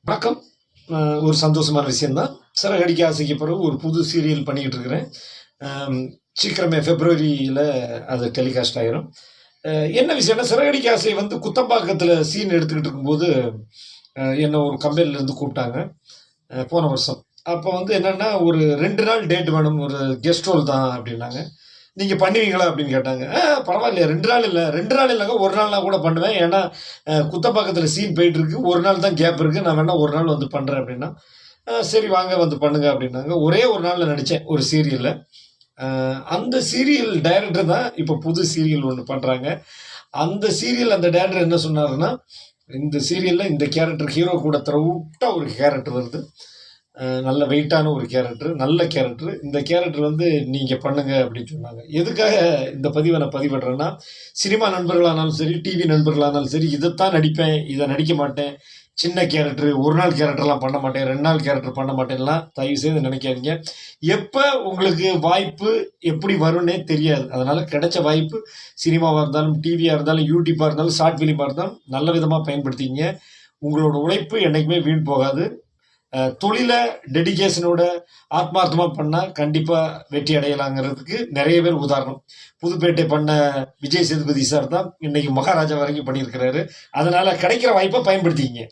வணக்கம். ஒரு சந்தோஷமான விஷயந்தான். சிறகடிக்க ஆசைக்கு பிறகு ஒரு புது சீரியல் பண்ணிக்கிட்டு இருக்கிறேன். அம் சீக்கிரமே பிப்ரவரியில அது டெலிகாஸ்ட் ஆயிரும். என்ன விஷயம்னா, சிறகடிக்க ஆசை வந்து குத்தம்பாக்கத்தில சீன் எடுத்துக்கிட்டு இருக்கும்போது, என்ன ஒரு கம்பெனிலேருந்து கூப்பிட்டாங்க. போன வருஷம். அப்போ வந்து என்னன்னா, ஒரு 2 நாள் டேட் வேணும். ஒரு கெஸ்ட் ரோல் தான் அப்டின்னாங்க. நீங்க பண்ணுவீங்களா? அப்படின்னு கேட்டாங்க. பரவாயில்லையே 2 நாள் இல்ல. 2 நாள் இல்லங்க. 1 நாள்னா கூட பண்ணுவேன். ஏன்னா, குத்தம்பாக்கத்தில சீன் போயிட்டு இருக்கு. 1 நாள் தான் கேப் இருக்கு. நான் வேணா 1 நாள் வந்து பண்றேன் அப்படின்னா, சரி வாங்க வந்து பண்ணுங்க அப்படின்னாங்க. ஒரே 1 நாள்ல நடிச்சேன் ஒரு சீரியல்ல. அந்த சீரியல் டைரக்டர் தான் இப்ப புது சீரியல் ஒண்ணு பண்றாங்க. அந்த சீரியல் அந்த டைரக்டர் என்ன சொன்னாருன்னா, இந்த சீரியல்ல இந்த கேரக்டர் ஹீரோ கூட விட்டா ஒரு கேரக்டர் வருது. நல்ல வெயிட்டான ஒரு கேரக்டர், நல்ல கேரக்டர். இந்த கேரக்டர் வந்து நீங்க பண்ணுங்க அப்படின்னு சொன்னாங்க. எதுக்காக இந்த பதிவை நான் பதிவிடுறேன்னா, சினிமா நண்பர்களானாலும் சரி, டிவி நண்பர்களானாலும் சரி, இதைத்தான் நடிப்பேன், இதை நடிக்க மாட்டேன், சின்ன கேரக்டர், ஒரு நாள் கேரக்டர்லாம் பண்ண மாட்டேன், 2 நாள் கேரக்டர் பண்ண மாட்டேன்லாம் தயவு செய்து நினைக்காதீங்க. எப்ப உங்களுக்கு வாய்ப்பு எப்படி வரும்னே தெரியாது. அதனால கிடைச்ச வாய்ப்பு சினிமாவா இருந்தாலும், டிவியா இருந்தாலும், யூடியூபா இருந்தாலும், ஷார்ட் ஃபிலிமா இருந்தாலும் நல்ல விதமா பயன்படுத்திக்கங்க. உங்களோட உழைப்பு என்னைக்குமே வீண் போகாது. தொழில டெடிகேஷனோட ஆத்மார்த்தமா பண்ணா கண்டிப்பா வெற்றி அடையலாங்கிறதுக்கு நிறைய பேர் உதாரணம். புதுப்பேட்டை பண்ண விஜய் சேதுபதி சார் தான் இன்னைக்கு மகாராஜா வரைக்கும் பண்ணியிருக்கிறாரு. அதனால கிடைக்கிற வாய்ப்பை பயன்படுத்திக்கங்க.